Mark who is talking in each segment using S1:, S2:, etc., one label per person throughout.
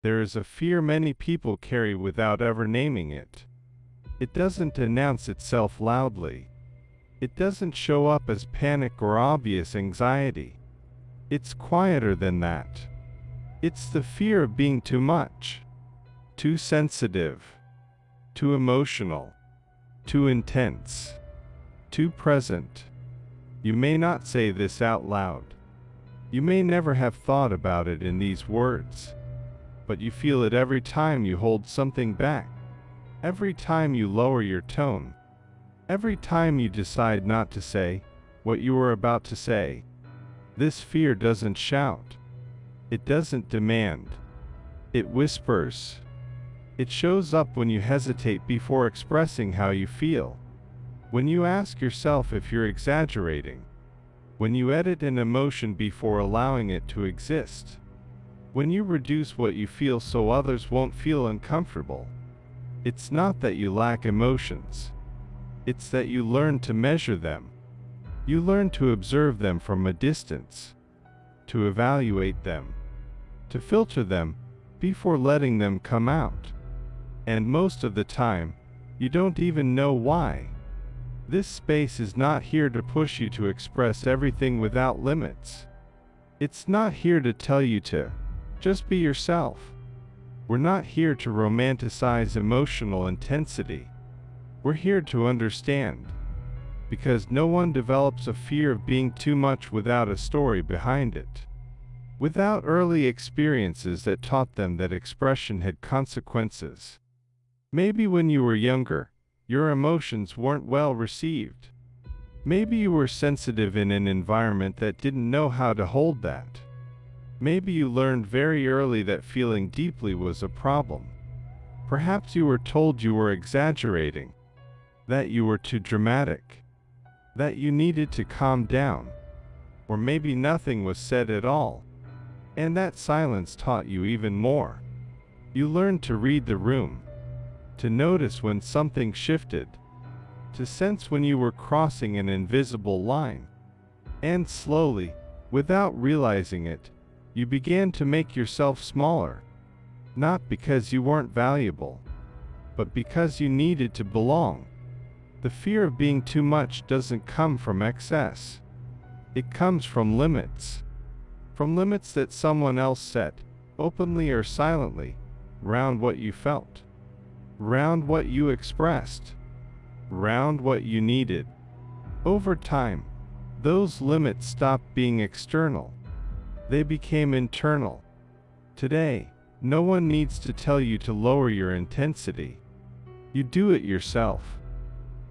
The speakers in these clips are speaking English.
S1: There is a fear many people carry without ever naming it. It doesn't announce itself loudly. It doesn't show up as panic or obvious anxiety. It's quieter than that. It's the fear of being too much, too sensitive, too emotional, too intense, too present. You may not say this out loud. You may never have thought about it in these words, but you feel it every time you hold something back, every time you lower your tone, every time you decide not to say what you were about to say. This fear doesn't shout. It doesn't demand. It whispers. It shows up when you hesitate before expressing how you feel, when you ask yourself if you're exaggerating, when you edit an emotion before allowing it to exist, when you reduce what you feel so others won't feel uncomfortable. It's not that you lack emotions. It's that you learn to measure them. You learn to observe them from a distance, to evaluate them, to filter them before letting them come out. And most of the time, you don't even know why. This space is not here to push you to express everything without limits. It's not here to tell you to just be yourself. We're not here to romanticize emotional intensity. We're here to understand, because no one develops a fear of being too much without a story behind it, without early experiences that taught them that expression had consequences. Maybe when you were younger, your emotions weren't well received. Maybe you were sensitive in an environment that didn't know how to hold that. Maybe you learned very early that feeling deeply was a problem. Perhaps you were told you were exaggerating, that you were too dramatic, that you needed to calm down, or maybe nothing was said at all, and that silence taught you even more. You learned to read the room, to notice when something shifted, to sense when you were crossing an invisible line, and slowly, without realizing it, you began to make yourself smaller, not because you weren't valuable, but because you needed to belong. The fear of being too much doesn't come from excess. It comes from limits that someone else set, openly or silently, round what you felt, round what you expressed, round what you needed. Over time, those limits stopped being external. They became internal. Today, no one needs to tell you to lower your intensity. You do it yourself.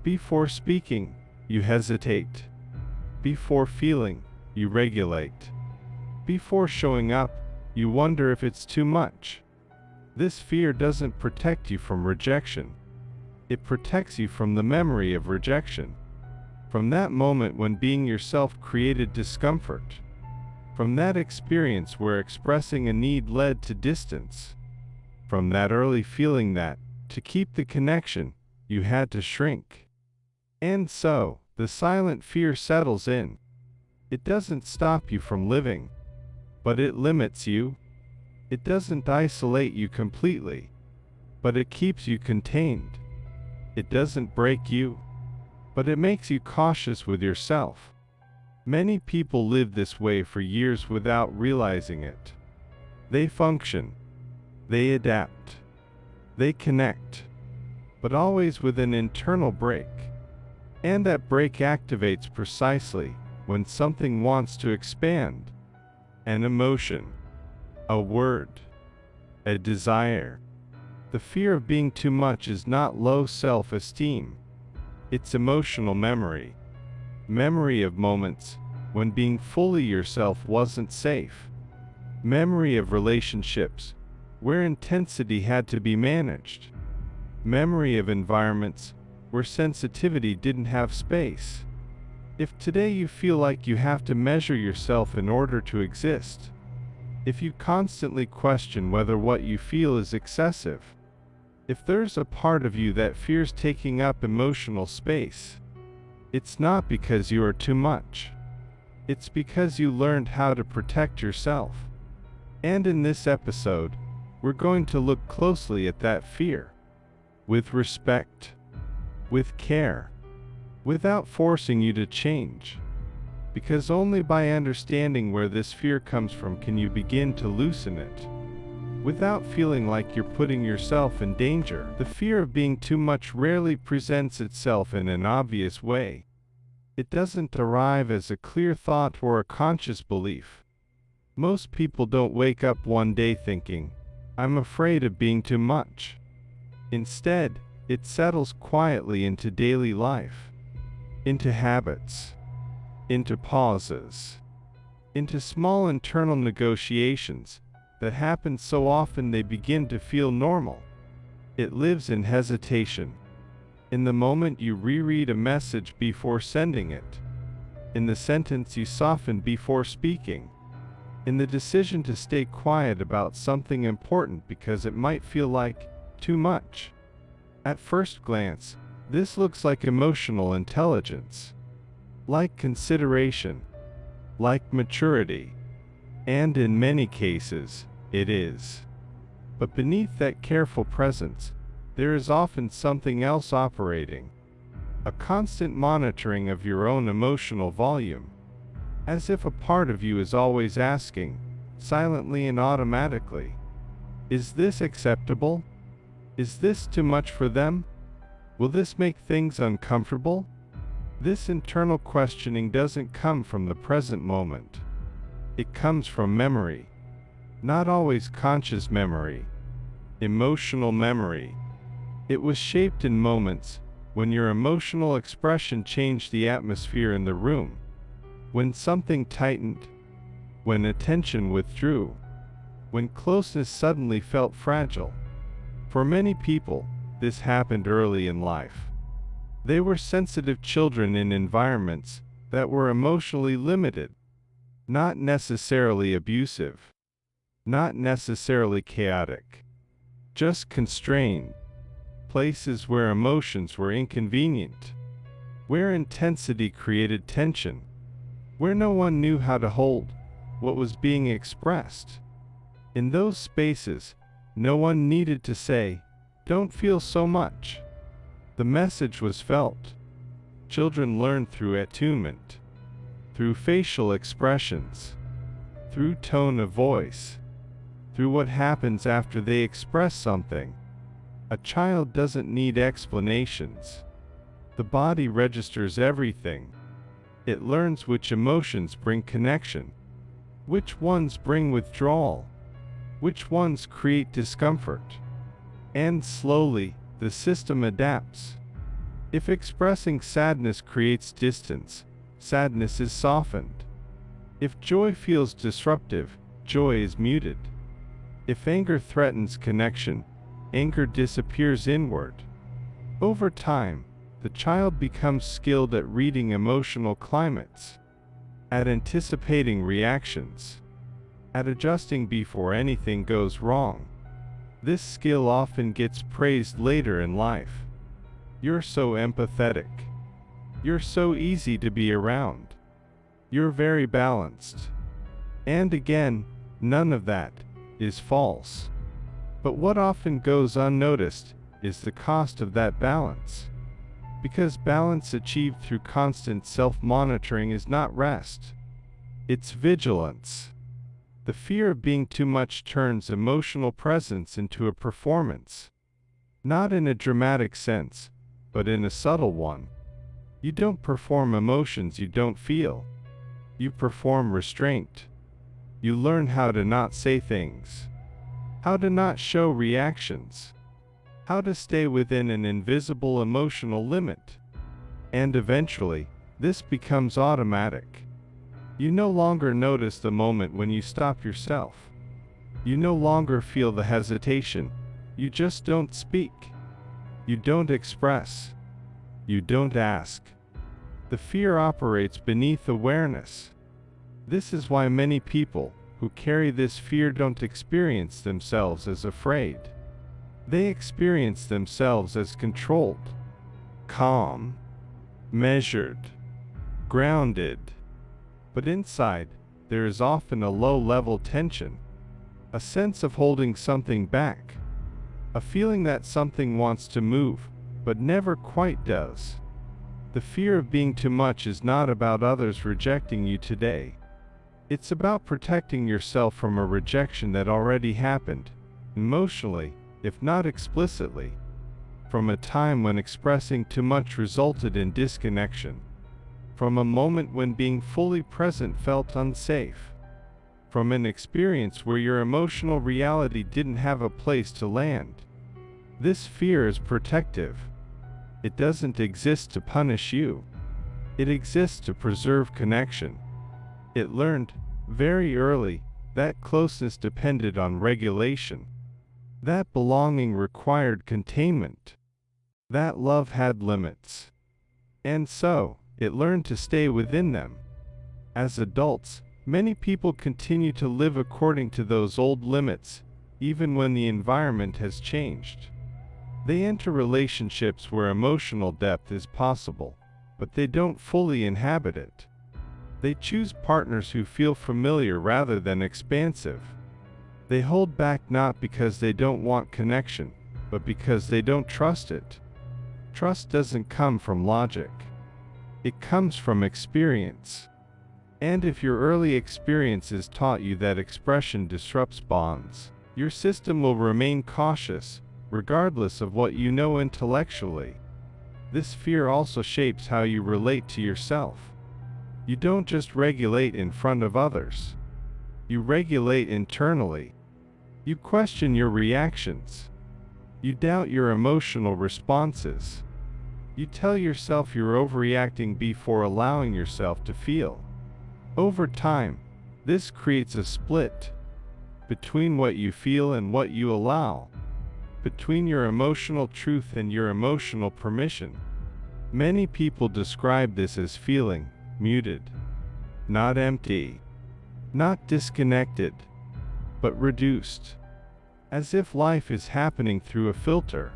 S1: Before speaking, you hesitate. Before feeling, you regulate. Before showing up, you wonder if it's too much. This fear doesn't protect you from rejection. It protects you from the memory of rejection. From that moment when being yourself created discomfort. From that experience where expressing a need led to distance. From that early feeling that, to keep the connection, you had to shrink. And so, the silent fear settles in. It doesn't stop you from living, but it limits you. It doesn't isolate you completely, but it keeps you contained. It doesn't break you, but it makes you cautious with yourself. Many people live this way for years without realizing it. They function, they adapt, they connect, but always with an internal break. And that break activates precisely when something wants to expand. An emotion, a word, a desire. The fear of being too much is not low self-esteem. It's emotional memory. Memory of moments when being fully yourself wasn't safe. Memory of relationships where intensity had to be managed. Memory of environments where sensitivity didn't have space. If today you feel like you have to measure yourself in order to exist, if you constantly question whether what you feel is excessive, if there's a part of you that fears taking up emotional space, it's not because you are too much. It's because you learned how to protect yourself. And in this episode, we're going to look closely at that fear. With respect. With care. Without forcing you to change. Because only by understanding where this fear comes from can you begin to loosen it. Without feeling like you're putting yourself in danger. The fear of being too much rarely presents itself in an obvious way. It doesn't arrive as a clear thought or a conscious belief. Most people don't wake up one day thinking, "I'm afraid of being too much." Instead, it settles quietly into daily life, into habits, into pauses, into small internal negotiations that happen so often they begin to feel normal. It lives in hesitation, in the moment you reread a message before sending it, in the sentence you soften before speaking, in the decision to stay quiet about something important because it might feel like too much. At first glance, this looks like emotional intelligence, like consideration, like maturity, and in many cases, it is. But beneath that careful presence, there is often something else operating, a constant monitoring of your own emotional volume, as if a part of you is always asking, silently and automatically, "Is this acceptable? Is this too much for them? Will this make things uncomfortable?" This internal questioning doesn't come from the present moment. It comes from memory. Not always conscious memory. Emotional memory. It was shaped in moments when your emotional expression changed the atmosphere in the room, when something tightened, when attention withdrew, when closeness suddenly felt fragile. For many people, this happened early in life. They were sensitive children in environments that were emotionally limited, not necessarily abusive, not necessarily chaotic, just constrained. Places where emotions were inconvenient, where intensity created tension, where no one knew how to hold what was being expressed. In those spaces, no one needed to say, "Don't feel so much." The message was felt. Children learned through attunement, through facial expressions, through tone of voice, through what happens after they express something. A child doesn't need explanations. The body registers everything. It learns which emotions bring connection, which ones bring withdrawal, which ones create discomfort. And slowly, the system adapts. If expressing sadness creates distance, sadness is softened. If joy feels disruptive, joy is muted. If anger threatens connection, anger disappears inward. Over time, the child becomes skilled at reading emotional climates, at anticipating reactions, at adjusting before anything goes wrong. This skill often gets praised later in life. "You're so empathetic. You're so easy to be around. You're very balanced." And again, none of that is false. But what often goes unnoticed is the cost of that balance. Because balance achieved through constant self-monitoring is not rest. It's vigilance. The fear of being too much turns emotional presence into a performance. Not in a dramatic sense, but in a subtle one. You don't perform emotions you don't feel. You perform restraint. You learn how to not say things, how to not show reactions, how to stay within an invisible emotional limit. And eventually, this becomes automatic. You no longer notice the moment when you stop yourself. You no longer feel the hesitation. You just don't speak. You don't express. You don't ask. The fear operates beneath awareness. This is why many people who carry this fear don't experience themselves as afraid. They experience themselves as controlled, calm, measured, grounded. But inside, there is often a low-level tension. a sense of holding something back, a feeling that something wants to move, but never quite does. The fear of being too much is not about others rejecting you today. It's about protecting yourself from a rejection that already happened, emotionally, if not explicitly, from a time when expressing too much resulted in disconnection, from a moment when being fully present felt unsafe, from an experience where your emotional reality didn't have a place to land. This fear is protective. It doesn't exist to punish you. It exists to preserve connection. It learned, very early, that closeness depended on regulation, that belonging required containment, that love had limits. And so, it learned to stay within them. As adults, many people continue to live according to those old limits, even when the environment has changed. They enter relationships where emotional depth is possible, but they don't fully inhabit it. They choose partners who feel familiar rather than expansive. They hold back not because they don't want connection, but because they don't trust it. Trust doesn't come from logic. It comes from experience. And if your early experiences taught you that expression disrupts bonds, your system will remain cautious, regardless of what you know intellectually. This fear also shapes how you relate to yourself. You don't just regulate in front of others. You regulate internally. You question your reactions. You doubt your emotional responses. You tell yourself you're overreacting before allowing yourself to feel. Over time, this creates a split between what you feel and what you allow, between your emotional truth and your emotional permission. Many people describe this as feeling muted, not empty, not disconnected, but reduced, as if life is happening through a filter.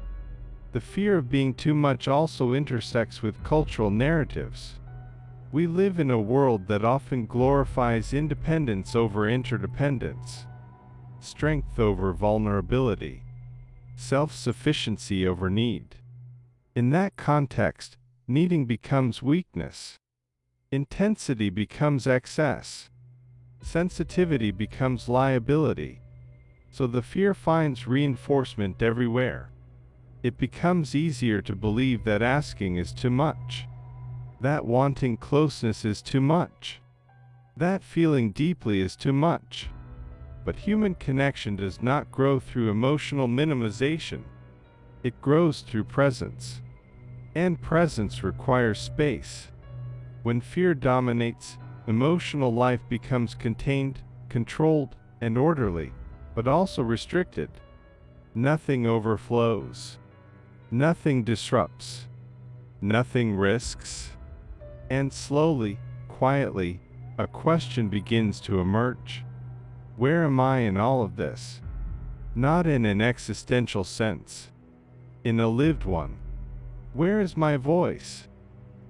S1: The fear of being too much also intersects with cultural narratives. We live in a world that often glorifies independence over interdependence, strength over vulnerability, self-sufficiency over need. In that context, needing becomes weakness. Intensity becomes excess. Sensitivity becomes liability. So the fear finds reinforcement everywhere. It becomes easier to believe that asking is too much, that wanting closeness is too much, that feeling deeply is too much. But human connection does not grow through emotional minimization. It grows through presence. And presence requires space. When fear dominates, emotional life becomes contained, controlled, and orderly, but also restricted. Nothing overflows. Nothing disrupts. Nothing risks. And slowly, quietly, a question begins to emerge. Where am I in all of this? Not in an existential sense. In a lived one. Where is my voice?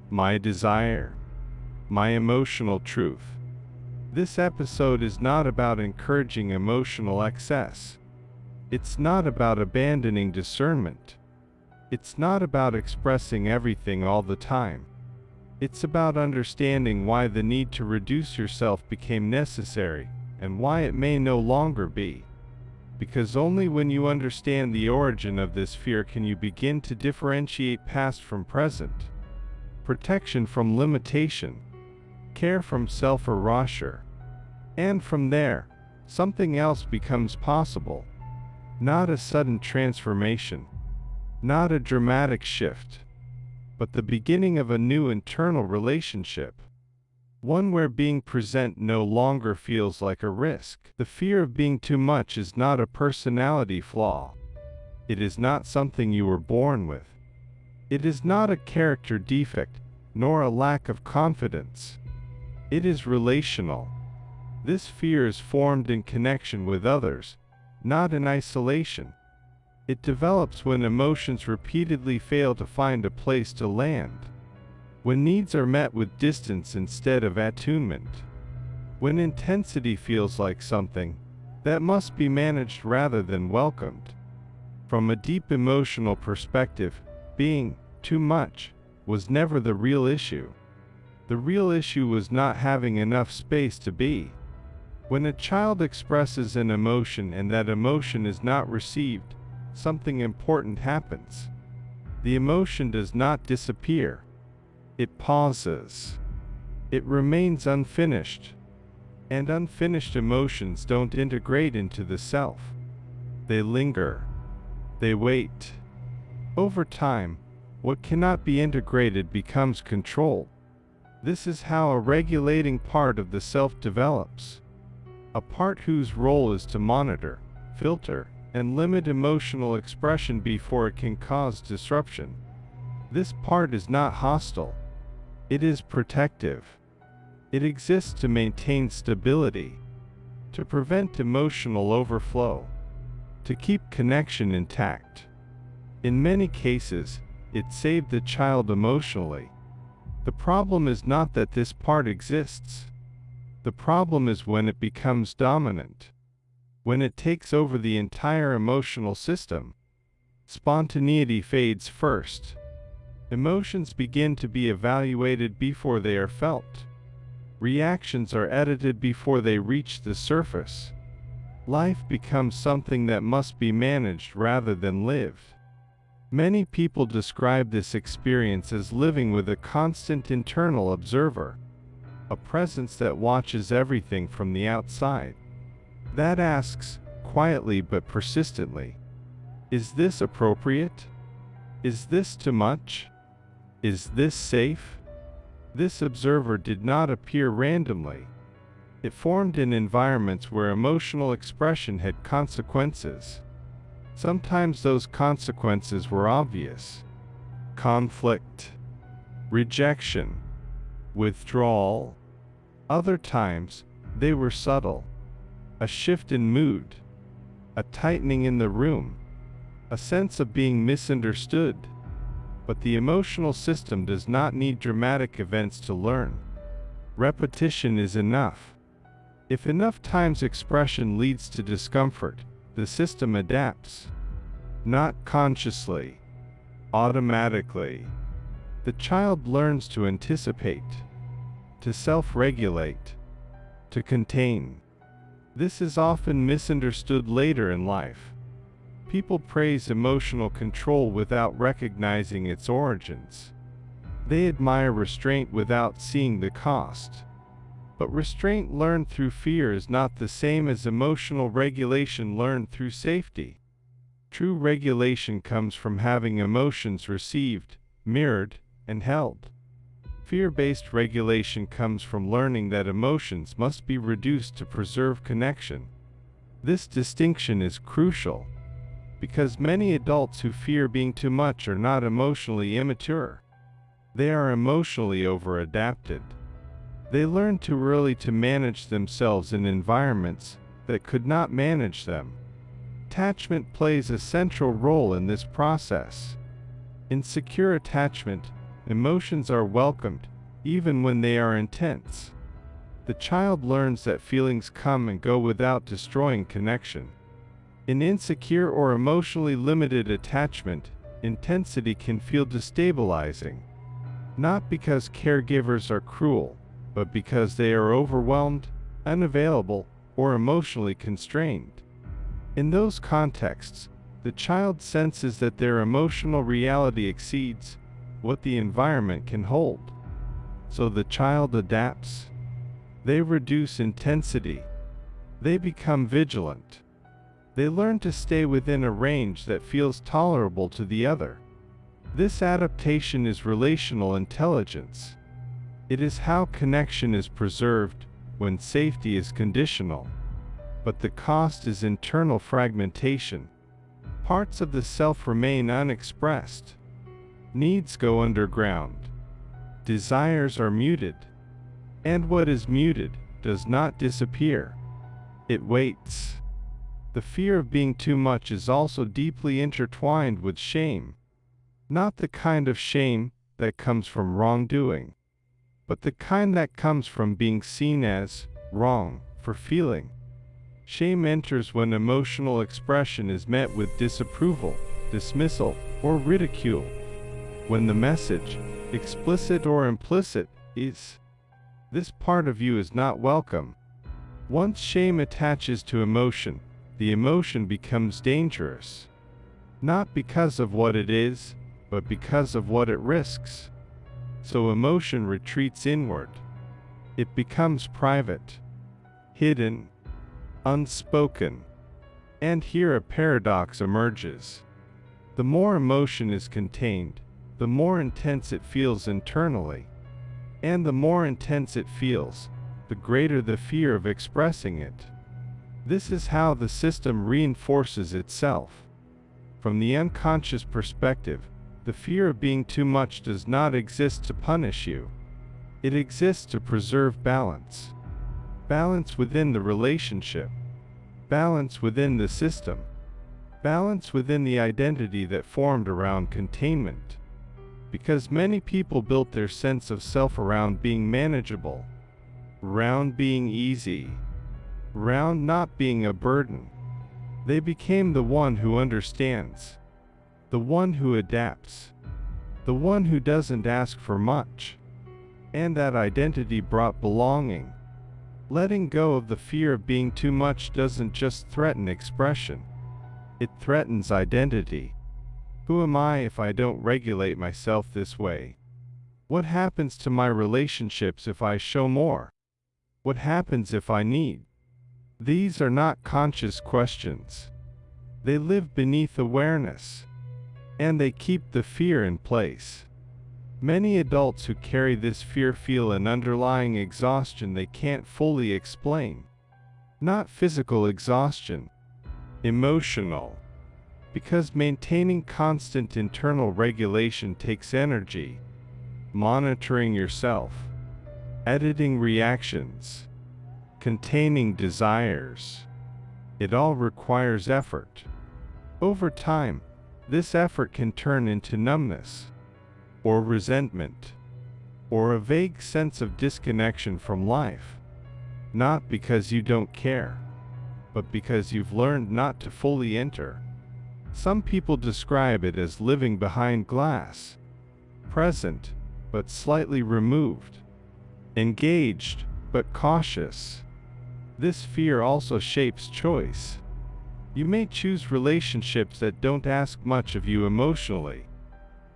S1: My desire? My emotional truth? This episode is not about encouraging emotional excess. It's not about abandoning discernment. It's not about expressing everything all the time. It's about understanding why the need to reduce yourself became necessary, and why it may no longer be. Because only when you understand the origin of this fear can you begin to differentiate past from present, protection from limitation, care from self-erasure. And from there, something else becomes possible. Not a sudden transformation, not a dramatic shift, but the beginning of a new internal relationship. One where being present no longer feels like a risk. The fear of being too much is not a personality flaw. It is not something you were born with. It is not a character defect, nor a lack of confidence. It is relational. This fear is formed in connection with others, not in isolation. It develops when emotions repeatedly fail to find a place to land. When needs are met with distance instead of attunement. When intensity feels like something, that must be managed rather than welcomed. From a deep emotional perspective, being too much was never the real issue. The real issue was not having enough space to be. When a child expresses an emotion and that emotion is not received, something important happens. The emotion does not disappear. It pauses. It remains unfinished. And unfinished emotions don't integrate into the self. They linger. They wait. Over time, what cannot be integrated becomes controlled. This is how a regulating part of the self develops. A part whose role is to monitor, filter, and limit emotional expression before it can cause disruption. This part is not hostile. It is protective. It exists to maintain stability, to prevent emotional overflow, to keep connection intact. In many cases, it saved the child emotionally. The problem is not that this part exists. The problem is when it becomes dominant, when it takes over the entire emotional system. Spontaneity fades first. Emotions begin to be evaluated before they are felt. Reactions are edited before they reach the surface. Life becomes something that must be managed rather than lived. Many people describe this experience as living with a constant internal observer, a presence that watches everything from the outside, that asks, quietly but persistently, is this appropriate? Is this too much? Is this safe? This observer did not appear randomly. It formed in environments where emotional expression had consequences. Sometimes those consequences were obvious. Conflict, rejection, withdrawal. Other times, they were subtle. A shift in mood, a tightening in the room, a sense of being misunderstood. But the emotional system does not need dramatic events to learn. Repetition is enough. If enough times expression leads to discomfort, the system adapts. Not consciously, automatically. The child learns to anticipate, to self-regulate, to contain. This is often misunderstood later in life. People praise emotional control without recognizing its origins. They admire restraint without seeing the cost. But restraint learned through fear is not the same as emotional regulation learned through safety. True regulation comes from having emotions received, mirrored, and held. Fear-based regulation comes from learning that emotions must be reduced to preserve connection. This distinction is crucial, because many adults who fear being too much are not emotionally immature. They are emotionally over-adapted. They learn too early to manage themselves in environments that could not manage them. Attachment plays a central role in this process. In secure attachment, emotions are welcomed, even when they are intense. The child learns that feelings come and go without destroying connection. In insecure or emotionally limited attachment, intensity can feel destabilizing. Not because caregivers are cruel, but because they are overwhelmed, unavailable, or emotionally constrained. In those contexts, the child senses that their emotional reality exceeds what the environment can hold. So the child adapts. They reduce intensity. They become vigilant. They learn to stay within a range that feels tolerable to the other. This adaptation is relational intelligence. It is how connection is preserved when safety is conditional. But the cost is internal fragmentation. Parts of the self remain unexpressed. Needs go underground. Desires are muted. And what is muted does not disappear. It waits. The fear of being too much is also deeply intertwined with shame. Not the kind of shame that comes from wrongdoing, but the kind that comes from being seen as wrong for feeling. Shame enters when emotional expression is met with disapproval, dismissal, or ridicule. When the message, explicit or implicit, is, "This part of you is not welcome." Once shame attaches to emotion, the emotion becomes dangerous. Not because of what it is, but because of what it risks. So emotion retreats inward. It becomes private, hidden, unspoken. And here a paradox emerges. The more emotion is contained, the more intense it feels internally. And the more intense it feels, the greater the fear of expressing it. This is how the system reinforces itself. From the unconscious perspective, the fear of being too much does not exist to punish you. It exists to preserve balance. Balance within the relationship. Balance within the system. Balance within the identity that formed around containment. Because many people built their sense of self around being manageable, around being easy, around not being a burden. They became the one who understands, the one who adapts, the one who doesn't ask for much. And that identity brought belonging. Letting go of the fear of being too much doesn't just threaten expression. It threatens identity. Who am I if I don't regulate myself this way? What happens to my relationships if I show more? What happens if I need? These are not conscious questions. They live beneath awareness. And they keep the fear in place. Many adults who carry this fear feel an underlying exhaustion they can't fully explain. Not physical exhaustion, emotional. Because maintaining constant internal regulation takes energy. Monitoring yourself, editing reactions, containing desires. It all requires effort. Over time, this effort can turn into numbness, or resentment, or a vague sense of disconnection from life. Not because you don't care, but because you've learned not to fully enter. Some people describe it as living behind glass, present, but slightly removed, engaged, but cautious. This fear also shapes choice. You may choose relationships that don't ask much of you emotionally,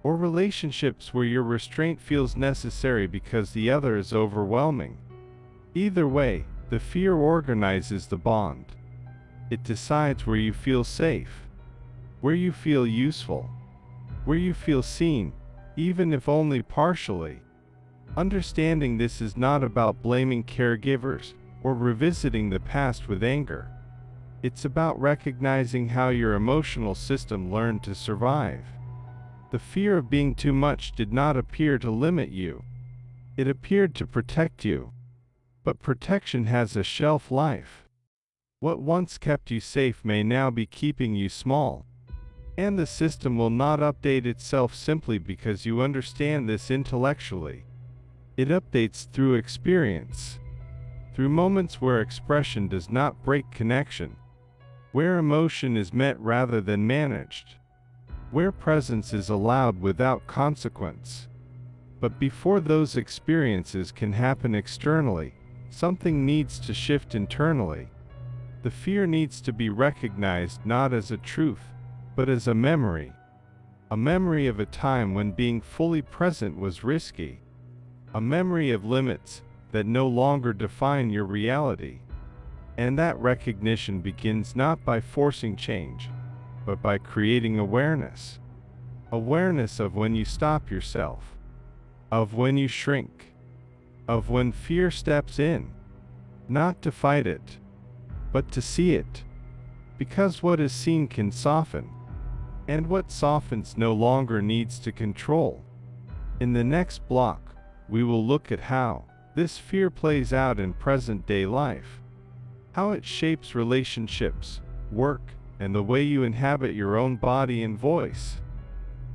S1: or relationships where your restraint feels necessary because the other is overwhelming. Either way, the fear organizes the bond. It decides where you feel safe, where you feel useful, where you feel seen, even if only partially. Understanding this is not about blaming caregivers or revisiting the past with anger. It's about recognizing how your emotional system learned to survive. The fear of being too much did not appear to limit you. It appeared to protect you. But protection has a shelf life. What once kept you safe may now be keeping you small. And the system will not update itself simply because you understand this intellectually. It updates through experience. Through moments where expression does not break connection. Where emotion is met rather than managed. Where presence is allowed without consequence. But before those experiences can happen externally, something needs to shift internally. The fear needs to be recognized not as a truth, but as a memory. A memory of a time when being fully present was risky. A memory of limits that no longer define your reality. And that recognition begins not by forcing change, but by creating awareness. Awareness of when you stop yourself, of when you shrink, of when fear steps in, not to fight it, but to see it. Because what is seen can soften, and what softens no longer needs to control. In the next block, we will look at how this fear plays out in present-day life. How it shapes relationships, work, and the way you inhabit your own body and voice.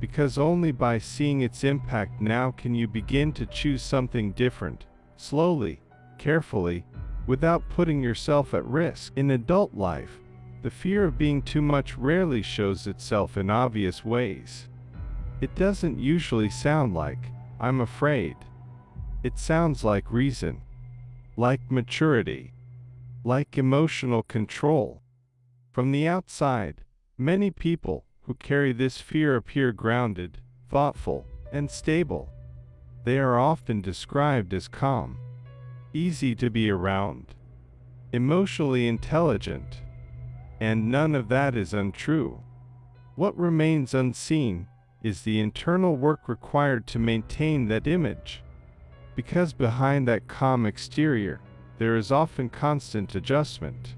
S1: Because only by seeing its impact now can you begin to choose something different, slowly, carefully, without putting yourself at risk. In adult life, the fear of being too much rarely shows itself in obvious ways. It doesn't usually sound like, "I'm afraid." It sounds like reason, like maturity, like emotional control. From the outside, many people who carry this fear appear grounded, thoughtful, and stable. They are often described as calm, easy to be around, emotionally intelligent. And none of that is untrue. What remains unseen is the internal work required to maintain that image. Because behind that calm exterior, there is often constant adjustment,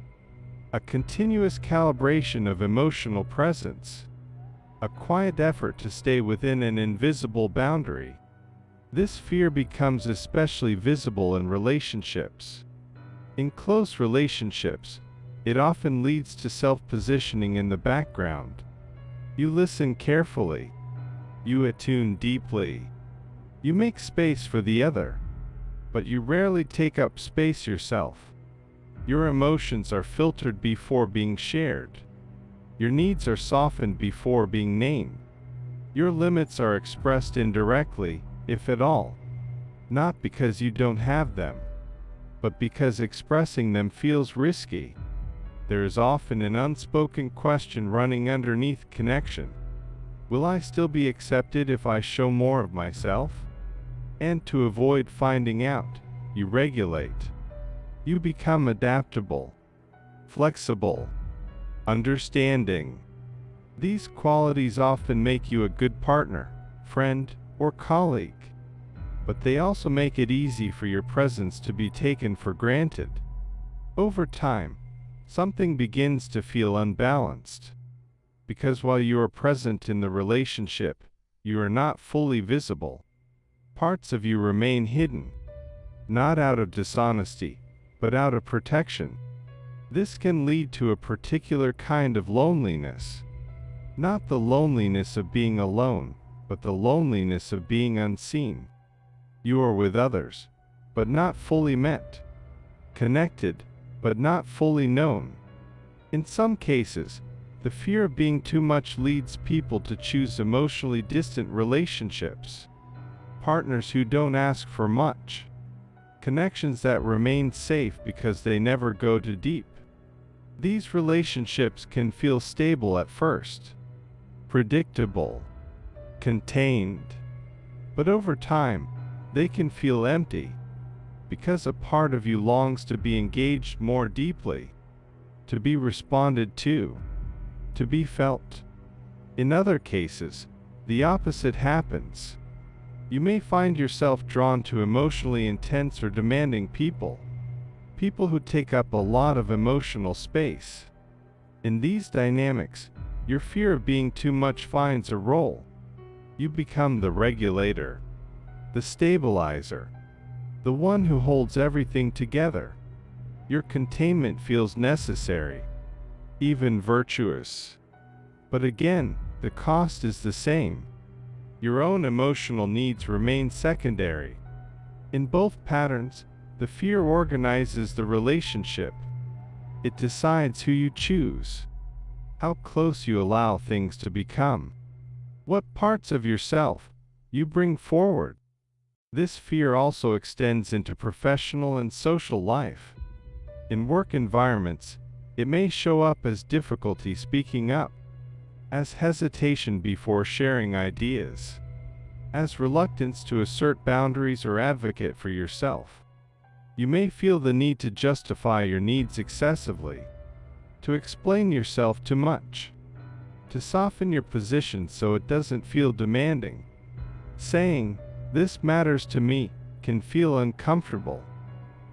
S1: a continuous calibration of emotional presence, a quiet effort to stay within an invisible boundary. This fear becomes especially visible in relationships. In close relationships, it often leads to self-positioning in the background. You listen carefully. You attune deeply. You make space for the other. But you rarely take up space yourself. Your emotions are filtered before being shared. Your needs are softened before being named. Your limits are expressed indirectly, if at all. Not because you don't have them, but because expressing them feels risky. There is often an unspoken question running underneath connection. Will I still be accepted if I show more of myself? And to avoid finding out, you regulate. You become adaptable, flexible, understanding. These qualities often make you a good partner, friend, or colleague. But they also make it easy for your presence to be taken for granted. Over time, something begins to feel unbalanced. Because while you are present in the relationship, you are not fully visible. Parts of you remain hidden, not out of dishonesty, but out of protection. This can lead to a particular kind of loneliness. Not the loneliness of being alone, but the loneliness of being unseen. You are with others, but not fully met. Connected, but not fully known. In some cases, the fear of being too much leads people to choose emotionally distant relationships. Partners who don't ask for much. Connections that remain safe because they never go too deep. These relationships can feel stable at first, predictable, contained. But over time, they can feel empty, because a part of you longs to be engaged more deeply, to be responded to be felt. In other cases, the opposite happens. You may find yourself drawn to emotionally intense or demanding people who take up a lot of emotional space. In these dynamics, your fear of being too much finds a role. You become the regulator, the stabilizer, the one who holds everything together. Your containment feels necessary, even virtuous. But again, the cost is the same. Your own emotional needs remain secondary. In both patterns, the fear organizes the relationship. It decides who you choose, how close you allow things to become, what parts of yourself you bring forward. This fear also extends into professional and social life. In work environments, it may show up as difficulty speaking up, as hesitation before sharing ideas, as reluctance to assert boundaries or advocate for yourself. You may feel the need to justify your needs excessively, to explain yourself too much, to soften your position so it doesn't feel demanding. Saying, "This matters to me," can feel uncomfortable.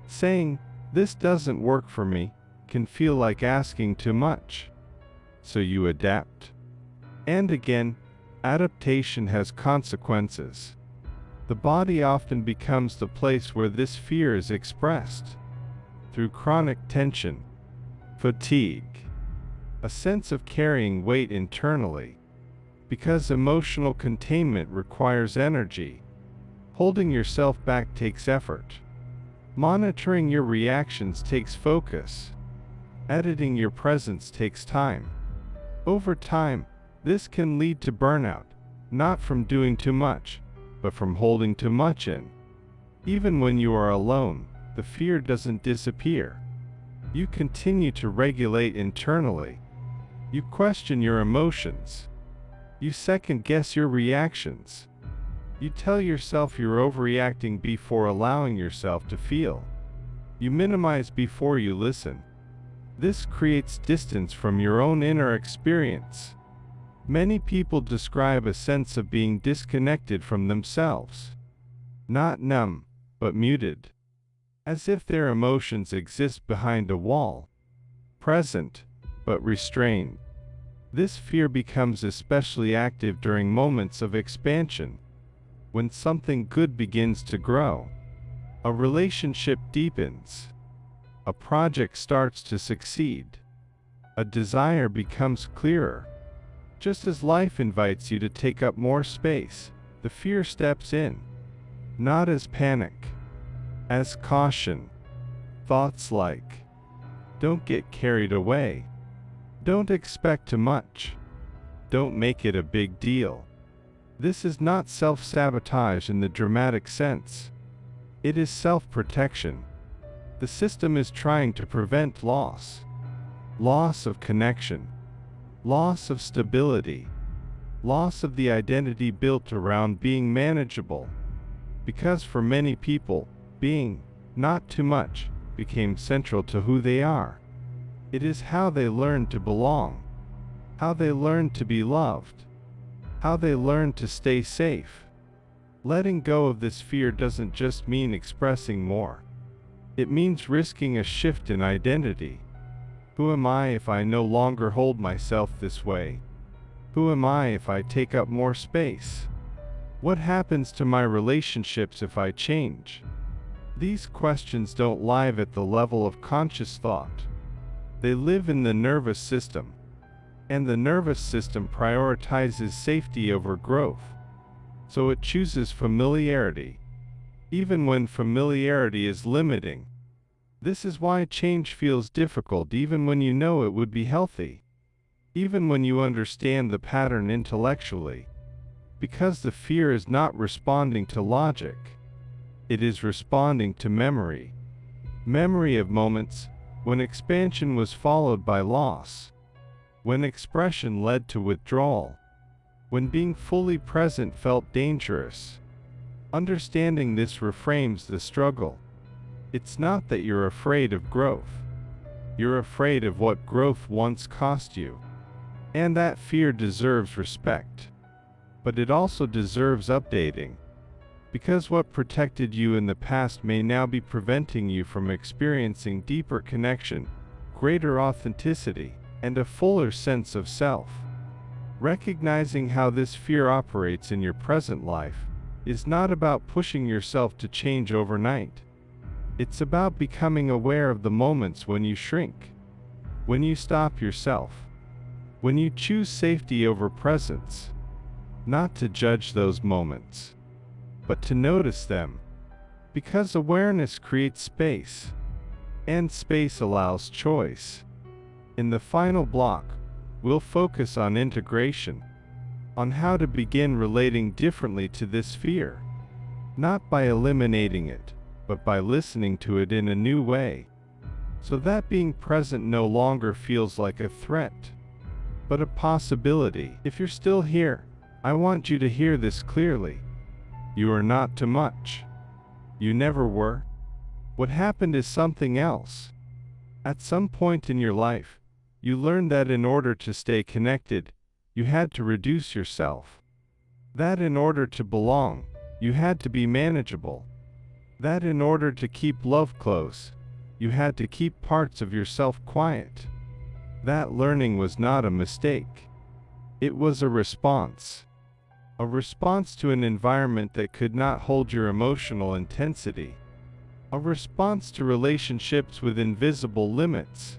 S1: Saying, "This doesn't work for me," can feel like asking too much. So you adapt. And again, adaptation has consequences. The body often becomes the place where this fear is expressed. Through chronic tension, fatigue, a sense of carrying weight internally. Because emotional containment requires energy. Holding yourself back takes effort. Monitoring your reactions takes focus. Editing your presence takes time. Over time, this can lead to burnout, not from doing too much, but from holding too much in. Even when you are alone, the fear doesn't disappear. You continue to regulate internally. You question your emotions. You second-guess your reactions. You tell yourself you're overreacting before allowing yourself to feel. You minimize before you listen. This creates distance from your own inner experience. Many people describe a sense of being disconnected from themselves. Not numb, but muted. As if their emotions exist behind a wall. Present, but restrained. This fear becomes especially active during moments of expansion. When something good begins to grow. A relationship deepens. A project starts to succeed. A desire becomes clearer. Just as life invites you to take up more space, the fear steps in. Not as panic. As caution. Thoughts like, don't get carried away. Don't expect too much. Don't make it a big deal. This is not self-sabotage in the dramatic sense. It is self-protection. The system is trying to prevent loss. Loss of connection. Loss of stability. Loss of the identity built around being manageable. Because for many people, being not too much became central to who they are. It is how they learn to belong. How they learn to be loved. How they learn to stay safe. Letting go of this fear doesn't just mean expressing more. It means risking a shift in identity. Who am I if I no longer hold myself this way? Who am I if I take up more space? What happens to my relationships if I change? These questions don't live at the level of conscious thought. They live in the nervous system. And the nervous system prioritizes safety over growth. So it chooses familiarity. Even when familiarity is limiting. This is why change feels difficult even when you know it would be healthy. Even when you understand the pattern intellectually. Because the fear is not responding to logic. It is responding to memory. Memory of moments when expansion was followed by loss. When expression led to withdrawal. When being fully present felt dangerous. Understanding this reframes the struggle. It's not that you're afraid of growth. You're afraid of what growth once cost you. And that fear deserves respect. But it also deserves updating. Because what protected you in the past may now be preventing you from experiencing deeper connection, greater authenticity, and a fuller sense of self. Recognizing how this fear operates in your present life is not about pushing yourself to change overnight. It's about becoming aware of the moments when you shrink, when you stop yourself, when you choose safety over presence. Not to judge those moments, but to notice them. Because awareness creates space, and space allows choice. In the final block, we'll focus on integration, on how to begin relating differently to this fear, not by eliminating it, but by listening to it in a new way, so that being present no longer feels like a threat, but a possibility. If you're still here, I want you to hear this clearly. You are not too much. You never were. What happened is something else. At some point in your life, you learned that in order to stay connected, you had to reduce yourself. That in order to belong, you had to be manageable. That in order to keep love close, you had to keep parts of yourself quiet. That learning was not a mistake. It was a response. A response to an environment that could not hold your emotional intensity. A response to relationships with invisible limits.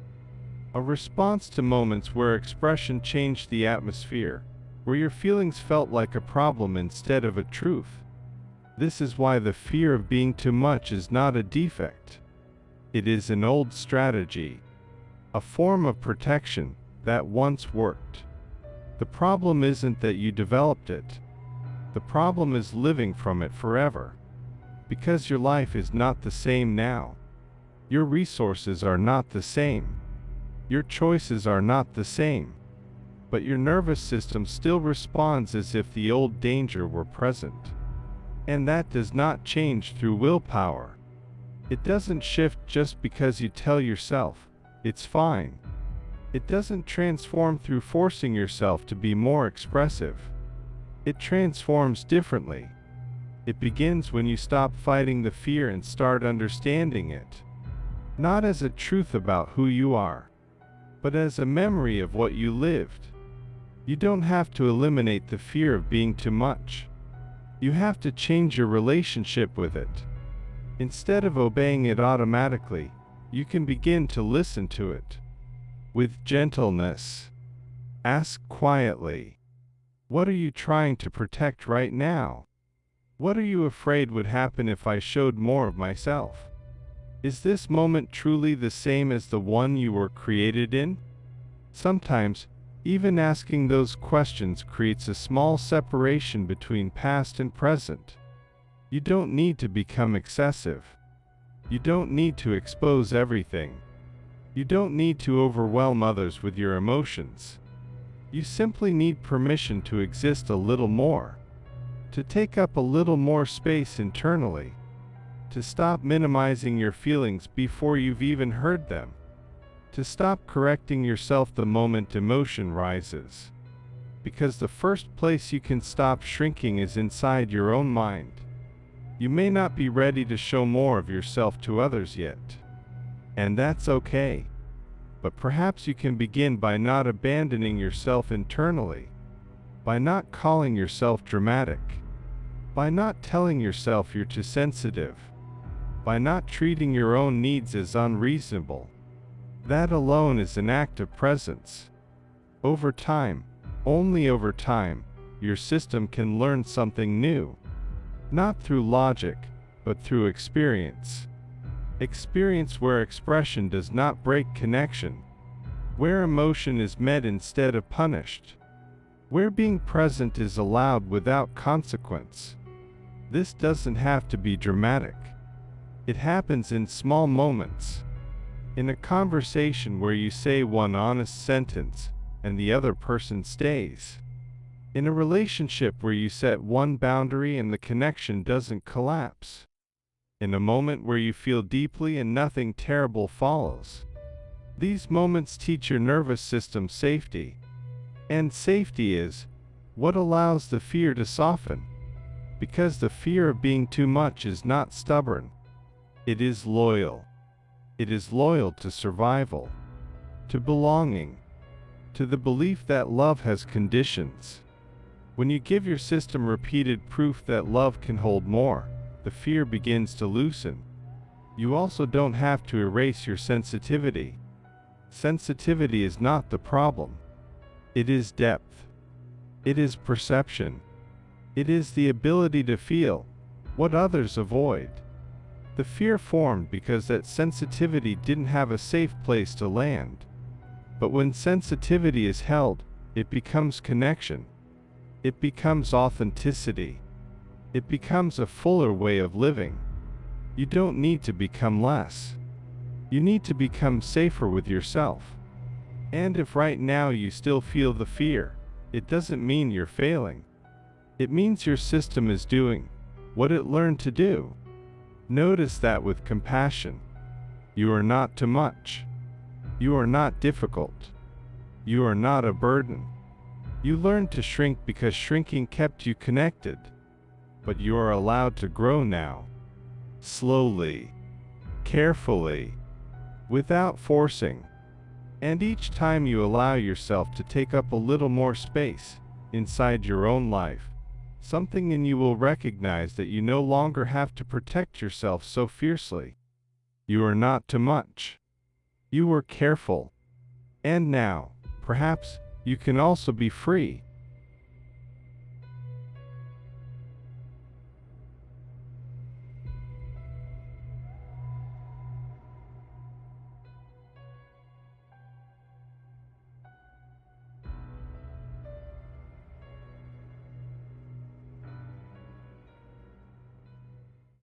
S1: A response to moments where expression changed the atmosphere, where your feelings felt like a problem instead of a truth. This is why the fear of being too much is not a defect. It is an old strategy, a form of protection that once worked. The problem isn't that you developed it. The problem is living from it forever. Because your life is not the same now. Your resources are not the same. Your choices are not the same. But your nervous system still responds as if the old danger were present. And that does not change through willpower. It doesn't shift just because you tell yourself, it's fine. It doesn't transform through forcing yourself to be more expressive. It transforms differently. It begins when you stop fighting the fear and start understanding it. Not as a truth about who you are, but as a memory of what you lived. You don't have to eliminate the fear of being too much. You have to change your relationship with it. Instead of obeying it automatically, you can begin to listen to it. With gentleness. Ask quietly, what are you trying to protect right now? What are you afraid would happen if I showed more of myself? Is this moment truly the same as the one you were created in? Sometimes, even asking those questions creates a small separation between past and present. You don't need to become excessive. You don't need to expose everything. You don't need to overwhelm others with your emotions. You simply need permission to exist a little more, to take up a little more space internally, to stop minimizing your feelings before you've even heard them, to stop correcting yourself the moment emotion rises. Because the first place you can stop shrinking is inside your own mind. You may not be ready to show more of yourself to others yet. And that's okay. But perhaps you can begin by not abandoning yourself internally, by not calling yourself dramatic, by not telling yourself you're too sensitive, by not treating your own needs as unreasonable. That alone is an act of presence. Over time, only over time, your system can learn something new. Not through logic, but through experience. Experience where expression does not break connection, where emotion is met instead of punished, where being present is allowed without consequence. This doesn't have to be dramatic. It happens in small moments. In a conversation where you say one honest sentence and the other person stays. In a relationship where you set one boundary and the connection doesn't collapse. In a moment where you feel deeply and nothing terrible follows. These moments teach your nervous system safety. And safety is what allows the fear to soften. Because the fear of being too much is not stubborn. It is loyal. It is loyal to survival, to belonging, to the belief that love has conditions. When you give your system repeated proof that love can hold more, the fear begins to loosen. You also don't have to erase your sensitivity. Sensitivity is not the problem. It is depth. It is perception. It is the ability to feel what others avoid. The fear formed because that sensitivity didn't have a safe place to land. But when sensitivity is held, it becomes connection. It becomes authenticity. It becomes a fuller way of living. You don't need to become less. You need to become safer with yourself. And if right now you still feel the fear, it doesn't mean you're failing. It means your system is doing what it learned to do. Notice that with compassion. You are not too much. You are not difficult. You are not a burden. You learned to shrink because shrinking kept you connected. But you are allowed to grow now. Slowly. Carefully. Without forcing. And each time you allow yourself to take up a little more space inside your own life, something in you will recognize that you no longer have to protect yourself so fiercely. You are not too much. You were careful. And now, perhaps, you can also be free.